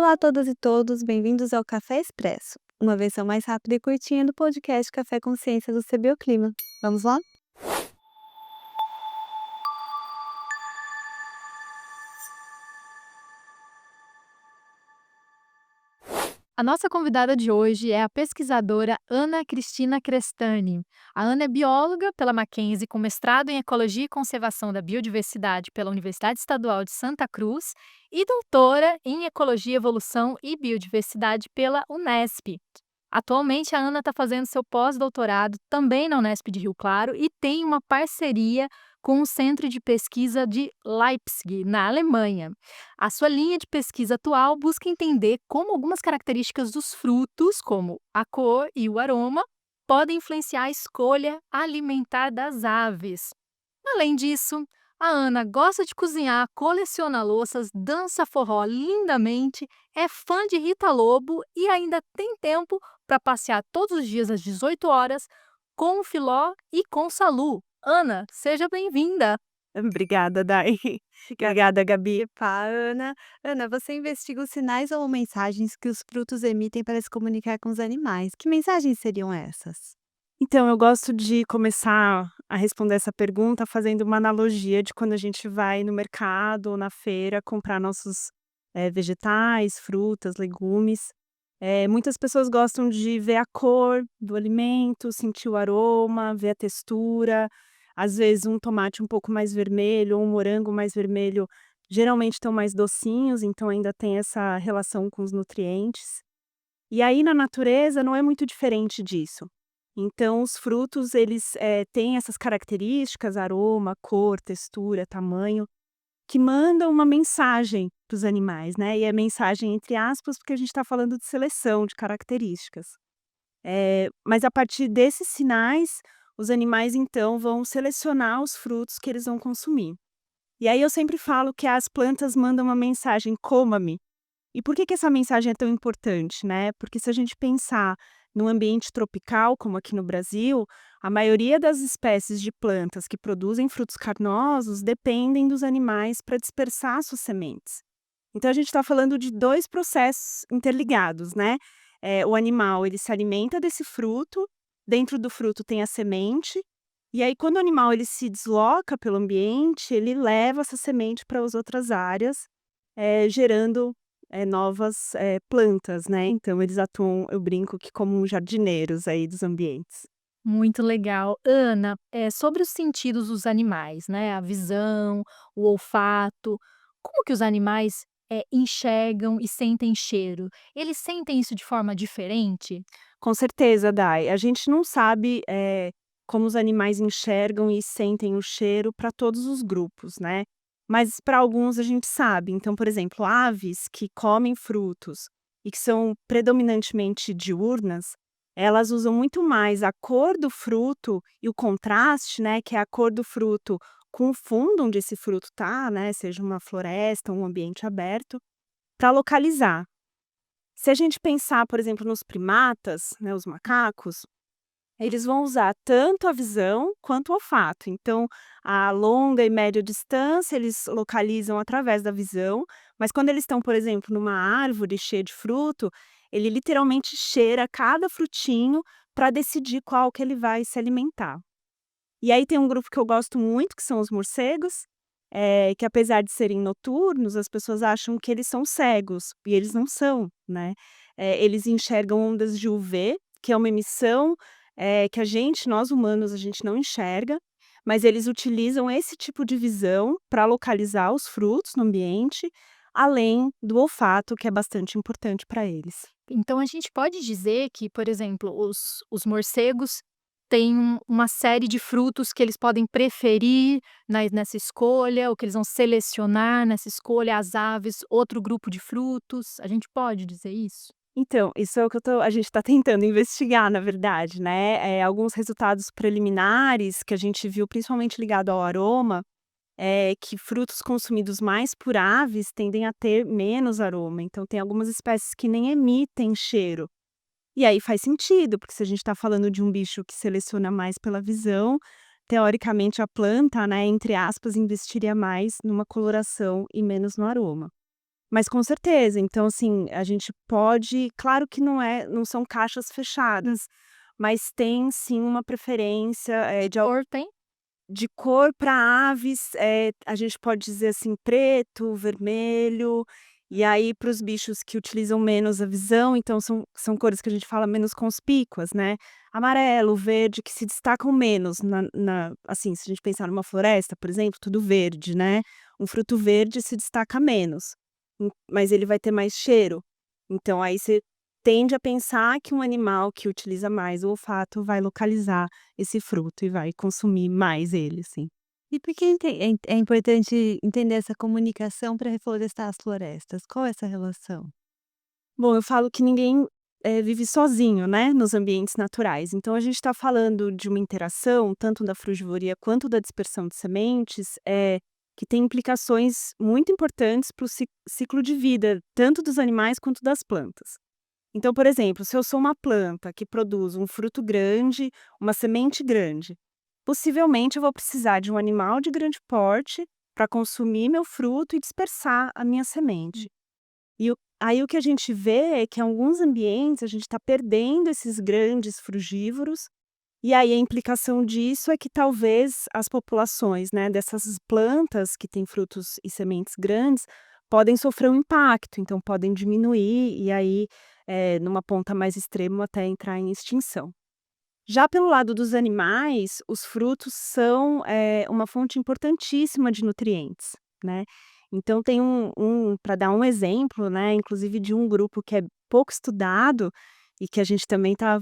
Olá a todas e todos, bem-vindos ao Café Expresso, uma versão mais rápida e curtinha do podcast Café Consciência do CBioClima. Vamos lá? A nossa convidada de hoje é a pesquisadora Ana Cristina Crestani. A Ana é bióloga pela Mackenzie, com mestrado em Ecologia e Conservação da Biodiversidade pela Universidade Estadual de Santa Cruz e doutora em Ecologia, Evolução e Biodiversidade pela Unesp. Atualmente, a Ana está fazendo seu pós-doutorado também na Unesp de Rio Claro e tem uma parceria com o Centro de Pesquisa de Leipzig, na Alemanha. A sua linha de pesquisa atual busca entender como algumas características dos frutos, como a cor e o aroma, podem influenciar a escolha alimentar das aves. Além disso, a Ana gosta de cozinhar, coleciona louças, dança forró lindamente, é fã de Rita Lobo e ainda tem tempo para passear todos os dias às 18 horas com o Filó e com o Salu. Ana, seja bem-vinda! Obrigada, Dai. Obrigada, Gabi. Pá, Ana. Ana, você investiga os sinais ou mensagens que os frutos emitem para se comunicar com os animais. Que mensagens seriam essas? Então, eu gosto de começar a responder essa pergunta fazendo uma analogia de quando a gente vai no mercado ou na feira comprar nossos vegetais, frutas, legumes. Muitas pessoas gostam de ver a cor do alimento, sentir o aroma, ver a textura. Às vezes, um tomate um pouco mais vermelho ou um morango mais vermelho, geralmente estão mais docinhos, então ainda tem essa relação com os nutrientes. E aí na natureza não é muito diferente disso. Então os frutos eles, têm essas características, aroma, cor, textura, tamanho, que mandam uma mensagem para os animais, né, e é mensagem entre aspas, porque a gente está falando de seleção, de características. Mas a partir desses sinais, os animais então vão selecionar os frutos que eles vão consumir. E aí eu sempre falo que as plantas mandam uma mensagem: "Coma-me". E por que que essa mensagem é tão importante, né? Porque se a gente pensar num ambiente tropical, como aqui no Brasil, a maioria das espécies de plantas que produzem frutos carnosos dependem dos animais para dispersar suas sementes. Então a gente está falando de 2 processos interligados, né? O animal ele se alimenta desse fruto, dentro do fruto tem a semente, e aí quando o animal ele se desloca pelo ambiente, ele leva essa semente para as outras áreas, gerando novas, plantas, né, então eles atuam, eu brinco que como jardineiros aí dos ambientes. Muito legal. Ana, sobre os sentidos dos animais, né, a visão, o olfato, como que os animais, enxergam e sentem cheiro? Eles sentem isso de forma diferente? Com certeza, Dai. A gente não sabe, como os animais enxergam e sentem o cheiro para todos os grupos, né, mas para alguns a gente sabe. Então, por exemplo, aves que comem frutos e que são predominantemente diurnas, elas usam muito mais a cor do fruto e o contraste, né, que é a cor do fruto com o fundo onde esse fruto tá, né, seja uma floresta, um ambiente aberto, para localizar. Se a gente pensar, por exemplo, nos primatas, né, os macacos, eles vão usar tanto a visão quanto o olfato. Então, a longa e média distância, eles localizam através da visão, mas quando eles estão, por exemplo, numa árvore cheia de fruto, ele literalmente cheira cada frutinho para decidir qual que ele vai se alimentar. E aí tem um grupo que eu gosto muito, que são os morcegos, que apesar de serem noturnos, as pessoas acham que eles são cegos, e eles não são, né. Eles enxergam ondas de UV, que é uma emissão, que nós humanos, a gente não enxerga, mas eles utilizam esse tipo de visão para localizar os frutos no ambiente, além do olfato, que é bastante importante para eles. Então a gente pode dizer que, por exemplo, os morcegos têm uma série de frutos que eles podem preferir nessa escolha, ou que eles vão selecionar nessa escolha, as aves, outro grupo de frutos. A gente pode dizer isso? Então, isso é o que a gente está tentando investigar, na verdade, né, alguns resultados preliminares que a gente viu, principalmente ligado ao aroma, é que frutos consumidos mais por aves tendem a ter menos aroma, então tem algumas espécies que nem emitem cheiro. E aí faz sentido, porque se a gente está falando de um bicho que seleciona mais pela visão, teoricamente a planta, né, entre aspas, investiria mais numa coloração e menos no aroma. Mas com certeza, então assim, a gente pode claro que não são caixas fechadas, mas tem sim uma preferência, Cor tem? de cor para aves, a gente pode dizer assim, preto, vermelho, e aí para os bichos que utilizam menos a visão, então são cores que a gente fala menos conspícuas, né, amarelo, verde, que se destacam menos assim, se a gente pensar numa floresta, por exemplo, tudo verde, né, um fruto verde se destaca menos, mas ele vai ter mais cheiro, então aí você tende a pensar que um animal que utiliza mais o olfato vai localizar esse fruto e vai consumir mais ele, assim. E por que é importante entender essa comunicação para reflorestar as florestas? Qual é essa relação? Bom, eu falo que ninguém, vive sozinho, né, nos ambientes naturais, então a gente está falando de uma interação, tanto da frugivoria quanto da dispersão de sementes, que tem implicações muito importantes para o ciclo de vida, tanto dos animais quanto das plantas. Então, por exemplo, se eu sou uma planta que produz um fruto grande, uma semente grande, possivelmente eu vou precisar de um animal de grande porte para consumir meu fruto e dispersar a minha semente. Aí o que a gente vê é que em alguns ambientes a gente está perdendo esses grandes frugívoros, e aí a implicação disso é que talvez as populações, né, dessas plantas que têm frutos e sementes grandes, podem sofrer um impacto, então podem diminuir e aí, numa ponta mais extrema até entrar em extinção. Já pelo lado dos animais, os frutos são, uma fonte importantíssima de nutrientes, né. Então tem para dar um exemplo, né, inclusive de um grupo que é pouco estudado e que a gente também está,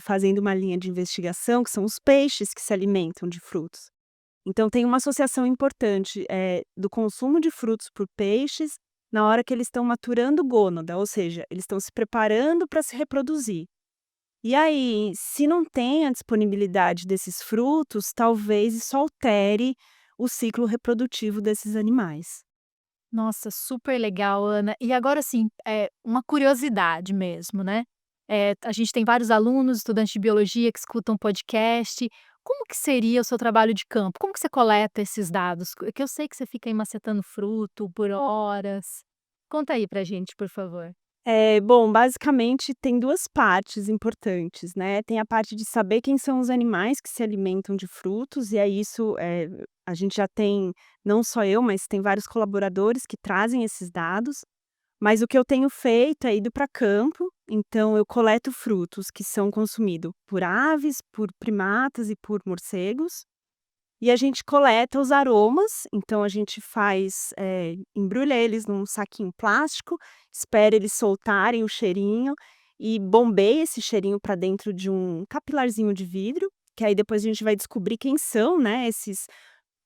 fazendo uma linha de investigação, que são os peixes que se alimentam de frutos. Então tem uma associação importante, do consumo de frutos por peixes na hora que eles estão maturando gônada, ou seja, eles estão se preparando para se reproduzir. E aí, se não tem a disponibilidade desses frutos, talvez isso altere o ciclo reprodutivo desses animais. Nossa, super legal, Ana. E agora assim, uma curiosidade mesmo, né, a gente tem vários alunos, estudantes de biologia que escutam podcast. Como que seria o seu trabalho de campo? Como que você coleta esses dados? Que eu sei que você fica aí macetando fruto por horas. Conta aí pra gente, por favor. Bom, basicamente tem 2 partes importantes, né, tem a parte de saber quem são os animais que se alimentam de frutos, e aí isso, a gente já tem, não só eu, mas tem vários colaboradores que trazem esses dados. Mas o que eu tenho feito é ido para campo, então eu coleto frutos que são consumidos por aves, por primatas e por morcegos, e a gente coleta os aromas, então a gente faz, embrulha eles num saquinho plástico, espera eles soltarem o cheirinho e bombeia esse cheirinho para dentro de um capilarzinho de vidro, que aí depois a gente vai descobrir quem são, né, esses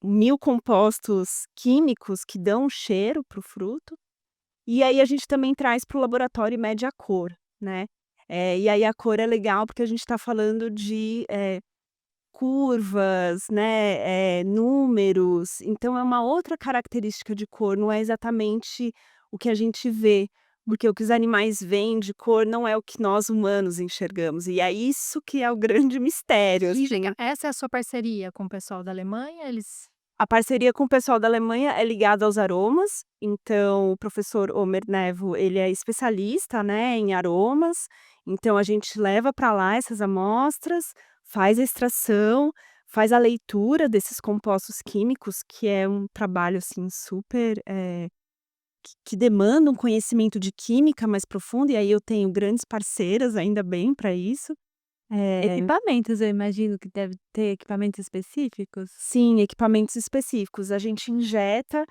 1000 compostos químicos que dão cheiro para o fruto. E aí a gente também traz para o laboratório e mede a cor, né. E aí a cor é legal porque a gente está falando de, curvas, né, números, então é uma outra característica de cor, não é exatamente o que a gente vê, porque o que os animais veem de cor não é o que nós humanos enxergamos, e é isso que é o grande mistério, Que assim. legal. Essa é a sua parceria com o pessoal da Alemanha? Eles A parceria com o pessoal da Alemanha é ligada aos aromas, então o professor Omer Nevo, ele é especialista, né, em aromas, então a gente leva para lá essas amostras, faz a extração, faz a leitura desses compostos químicos, que é um trabalho, assim, super, que demanda um conhecimento de química mais profundo, e aí eu tenho grandes parceiras, ainda bem, para isso. Equipamentos, eu imagino que deve ter equipamentos específicos? Sim, equipamentos específicos. A gente injeta,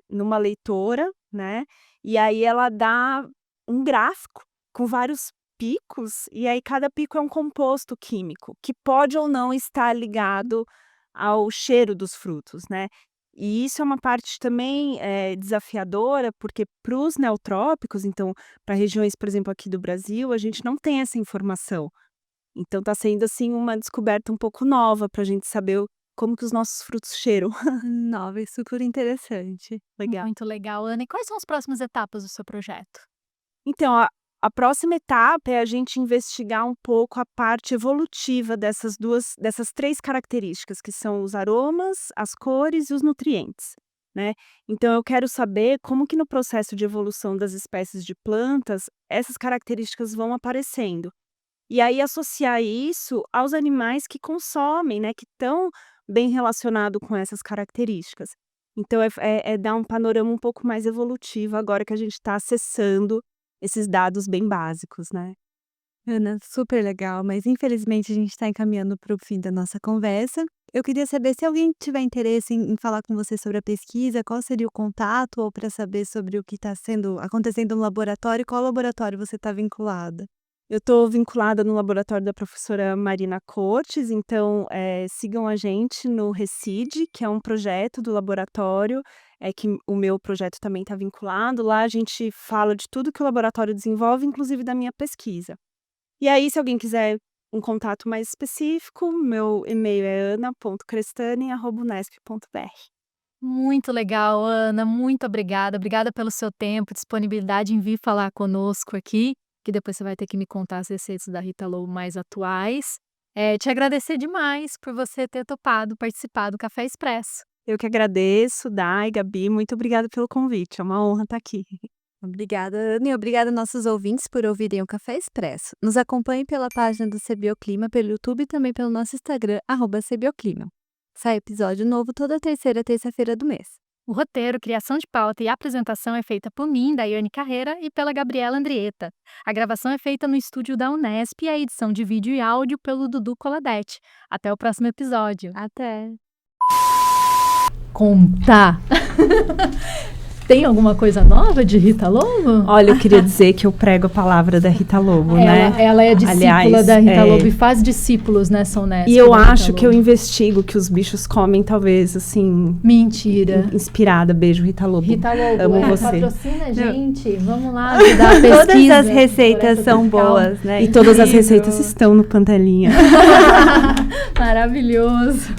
numa leitora, né, e aí ela dá um gráfico com vários picos, e aí cada pico é um composto químico, que pode ou não estar ligado ao cheiro dos frutos, né. E isso é uma parte também, desafiadora, porque para os neotrópicos, então, para regiões, por exemplo, aqui do Brasil, a gente não tem essa informação. Então tá sendo, assim, uma descoberta um pouco nova pra gente saber o como que os nossos frutos cheiram. Nova e super interessante. Legal. muito legal, Ana. E quais são as próximas etapas do seu projeto? Então a próxima etapa é a gente investigar um pouco a parte evolutiva dessas 3 características, que são os aromas, as cores e os nutrientes. né. Então eu quero saber como que no processo de evolução das espécies de plantas, essas características vão aparecendo. E aí associar isso aos animais que consomem, né, que estão bem relacionado com essas características. Então é dar um panorama um pouco mais evolutivo agora que a gente está acessando esses dados bem básicos, né. Ana, super legal, mas infelizmente a gente está encaminhando para o fim da nossa conversa. Eu queria saber se alguém tiver interesse em falar com você sobre a pesquisa, qual seria o contato, ou para saber sobre o que está sendo acontecendo no laboratório, qual laboratório você está vinculada? Eu estou vinculada no laboratório da professora Marina Cortes, então, sigam a gente no RECID, que é um projeto do laboratório, que o meu projeto também está vinculado. Lá a gente fala de tudo que o laboratório desenvolve, inclusive da minha pesquisa. E aí, se alguém quiser um contato mais específico, meu e-mail é ana.crestani@unesp.br. Muito legal, Ana, muito obrigada. Obrigada pelo seu tempo, disponibilidade em vir falar conosco aqui, que depois você vai ter que me contar as receitas da Rita Lobo mais atuais. Te agradecer demais por você ter topado participar do Café Expresso. Eu que agradeço, Dai, Gabi, muito obrigada pelo convite, é uma honra estar aqui. Obrigada, Ana, e obrigada nossos ouvintes por ouvirem o Café Expresso. Nos acompanhe pela página do CBioclima, pelo YouTube e também pelo nosso Instagram, @CBioclima. Sai episódio novo toda terceira terça-feira do mês. O roteiro, criação de pauta e apresentação é feita por mim, Daiane Carreira, e pela Gabriela Andrieta. A gravação é feita no estúdio da Unesp e a edição de vídeo e áudio pelo Dudu Coladete. Até o próximo episódio. Até! Contar! Tem alguma coisa nova de Rita Lobo? Olha, eu queria dizer que eu prego a palavra da Rita Lobo, né? Ela é discípula Aliás, da Rita Lobo e faz discípulos nessa Unesp. E eu acho que eu investigo que os bichos comem, talvez, assim... Mentira. Inspirada. Beijo, Rita Lobo. Rita Lobo, amo você. Patrocina a gente. Vamos lá ajudar a pesquisa. Todas as receitas são boas, né? E todas as receitas estão no Pantelinha. Maravilhoso.